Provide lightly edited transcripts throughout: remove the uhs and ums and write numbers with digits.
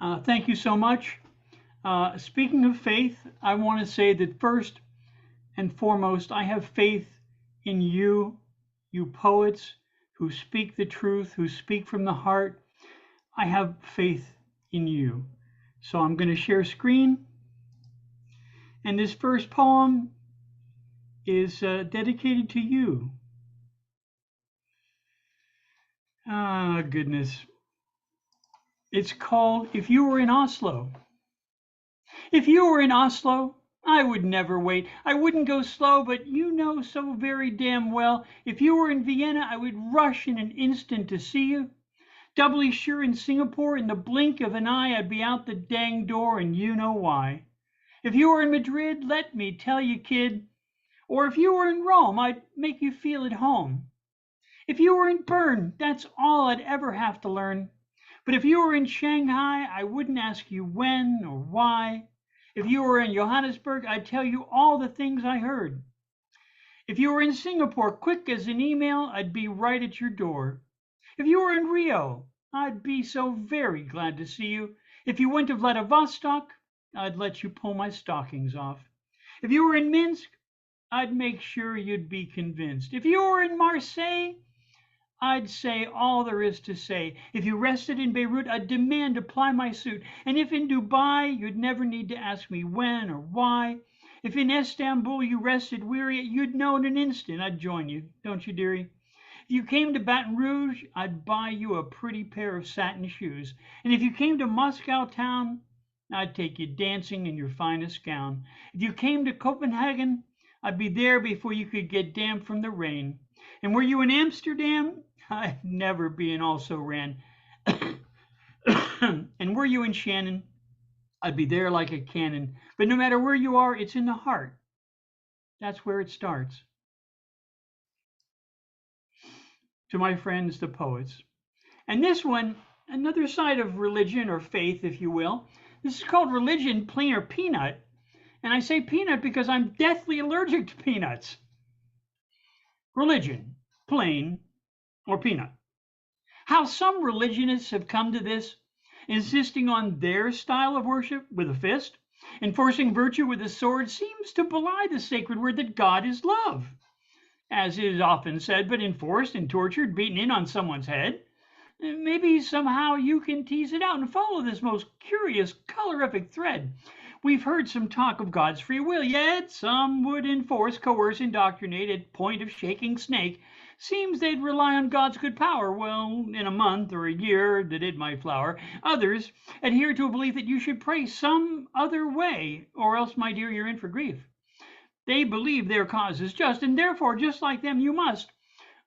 Thank you so much. Speaking of faith, I want to say that first and foremost, I have faith in you, you poets who speak the truth, who speak from the heart. I have faith in you. So I'm going to share screen. And this first poem is dedicated to you. Ah, goodness. It's called If You Were in Oslo. If you were in Oslo, I would never wait. I wouldn't go slow, but you know so very damn well. If you were in Vienna, I would rush in an instant to see you. Doubly sure in Singapore, in the blink of an eye, I'd be out the dang door, and you know why. If you were in Madrid, let me tell you, kid. Or if you were in Rome, I'd make you feel at home. If you were in Bern, that's all I'd ever have to learn. But if you were in Shanghai, I wouldn't ask you when or why. If you were in Johannesburg, I'd tell you all the things I heard. If you were in Singapore, quick as an email, I'd be right at your door. If you were in Rio, I'd be so very glad to see you. If you went to Vladivostok, I'd let you pull my stockings off. If you were in Minsk, I'd make sure you'd be convinced. If you were in Marseille, I'd say all there is to say. If you rested in Beirut, I'd demand to ply my suit. And if in Dubai, you'd never need to ask me when or why. If in Istanbul you rested weary, you'd know in an instant I'd join you, don't you, dearie? If you came to Baton Rouge, I'd buy you a pretty pair of satin shoes. And if you came to Moscow town, I'd take you dancing in your finest gown. If you came to Copenhagen, I'd be there before you could get damp from the rain. And were you in Amsterdam, I'd never be an also ran. And were you in Shannon, I'd be there like a cannon. But no matter where you are, it's in the heart. That's where it starts. To my friends, the poets. And this one, another side of religion or faith, if you will. This is called Religion, Plain or Peanut. And I say peanut because I'm deathly allergic to peanuts. Religion, plain or peanut. How some religionists have come to this, insisting on their style of worship with a fist, enforcing virtue with a sword, seems to belie the sacred word that God is love, as is often said, but enforced and tortured, beaten in on someone's head. Maybe somehow you can tease it out and follow this most curious, colorific thread. We've heard some talk of God's free will, yet some would enforce, coerce, indoctrinate at point of shaking snake. Seems they'd rely on God's good power. Well, in a month or a year that it might flower. Others adhere to a belief that you should pray some other way, or else, my dear, you're in for grief. They believe their cause is just, and therefore, just like them, you must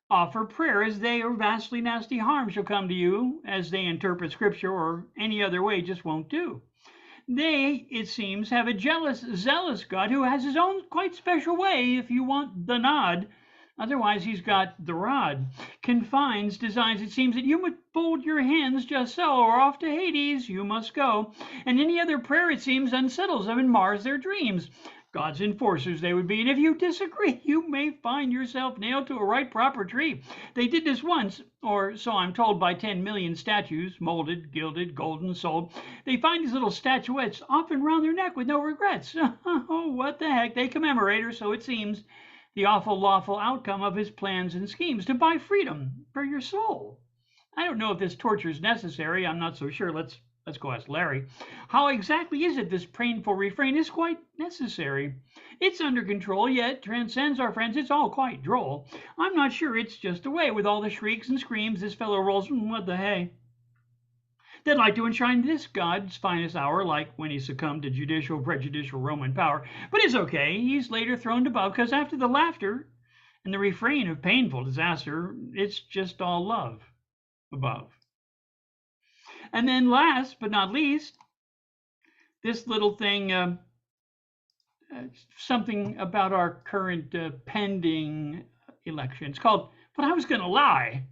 offer prayer, as they or vastly nasty harm shall come to you, as they interpret Scripture, or any other way just won't do. They, it seems, have a jealous, zealous God who has his own quite special way if you want the nod. Otherwise, he's got the rod. Confines, designs, it seems that you must fold your hands just so, or off to Hades you must go. And any other prayer, it seems, unsettles them and mars their dreams. God's enforcers they would be, and if you disagree, you may find yourself nailed to a right proper tree. They did this once, or so I'm told, by 10 million statues, molded, gilded, golden, sold. They find these little statuettes often round their neck with no regrets. Oh, what the heck, they commemorate, or so it seems, the awful lawful outcome of his plans and schemes to buy freedom for your soul. I don't know if this torture is necessary. I'm not so sure. Let's go ask Larry. How exactly is it this painful refrain is quite necessary? It's under control, yet transcends our friends. It's all quite droll. I'm not sure it's just a way with all the shrieks and screams this fellow rolls. What the hey? They'd like to enshrine this God's finest hour, like when he succumbed to judicial, prejudicial Roman power. But it's okay. He's later throned above, because after the laughter and the refrain of painful disaster, it's just all love above. And then last but not least, this little thing, something about our current pending election. It's called, But I Was Gonna Lie.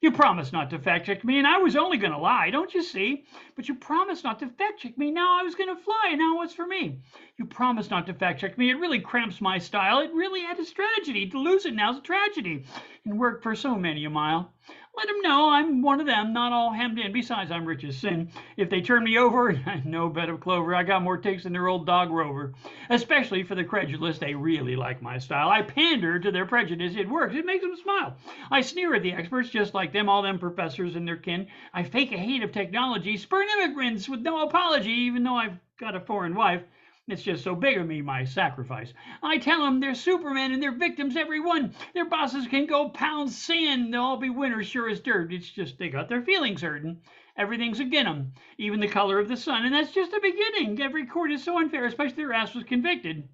You promised not to fact check me, and I was only going to lie, don't you see? But you promised not to fact check me. Now I was going to fly, and now what's for me? You promised not to fact check me. It really cramps my style. It really had a tragedy. To lose it now is a tragedy, and work for so many a mile. Let them know I'm one of them, not all hemmed in. Besides, I'm rich as sin. If they turn me over, no bed of clover. I got more takes than their old dog Rover. Especially for the credulous, they really like my style. I pander to their prejudice. It works. It makes them smile. I sneer at the experts, just like them, all them professors and their kin. I fake a hate of technology, spurn immigrants with no apology, even though I've got a foreign wife. It's just so big of me, my sacrifice. I tell them they're supermen and they're victims, every one. Their bosses can go pound sand. They'll all be winners, sure as dirt. It's just they got their feelings hurt and everything's against them, even the color of the sun. And that's just the beginning. Every court is so unfair, especially their ass was convicted.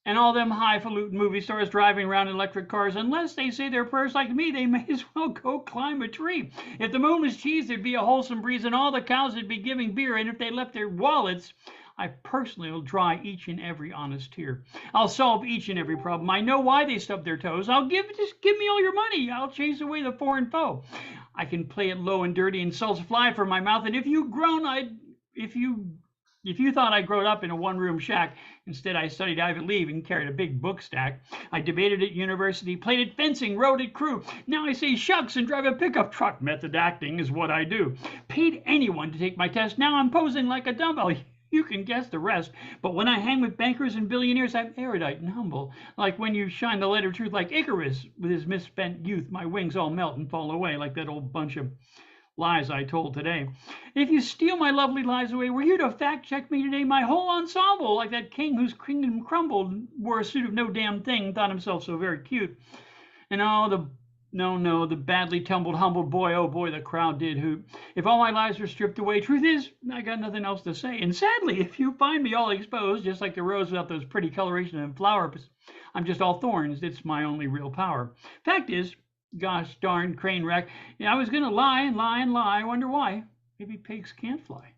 And all them highfalutin movie stars driving around in electric cars, unless they say their prayers like me, they may as well go climb a tree. If the moon was cheese, there'd be a wholesome breeze, and all the cows would be giving beer. And if they left their wallets, I personally will dry each and every honest tear. I'll solve each and every problem. I know why they stub their toes. Just give me all your money. I'll chase away the foreign foe. I can play it low and dirty, and salts fly from my mouth. And if you thought I growed up in a one-room shack, instead I studied Ivy League and carried a big book stack. I debated at university, played at fencing, rode at crew. Now I say shucks and drive a pickup truck. Method acting is what I do. Paid anyone to take my test. Now I'm posing like a dumbbell. You can guess the rest. But when I hang with bankers and billionaires, I'm erudite and humble. Like when you shine the light of truth like Icarus with his misspent youth, my wings all melt and fall away like that old bunch of lies I told today. If you steal my lovely lies away, were you to fact check me today? My whole ensemble, like that king whose kingdom crumbled, wore a suit of no damn thing, thought himself so very cute. And the badly tumbled, humbled boy, oh boy, the crowd did hoot. If all my lies were stripped away, truth is, I got nothing else to say. And sadly, if you find me all exposed, just like the rose without those pretty coloration and flowers, I'm just all thorns. It's my only real power. Fact is, gosh darn crane wreck, I was going to lie and lie and lie. I wonder why. Maybe pigs can't fly.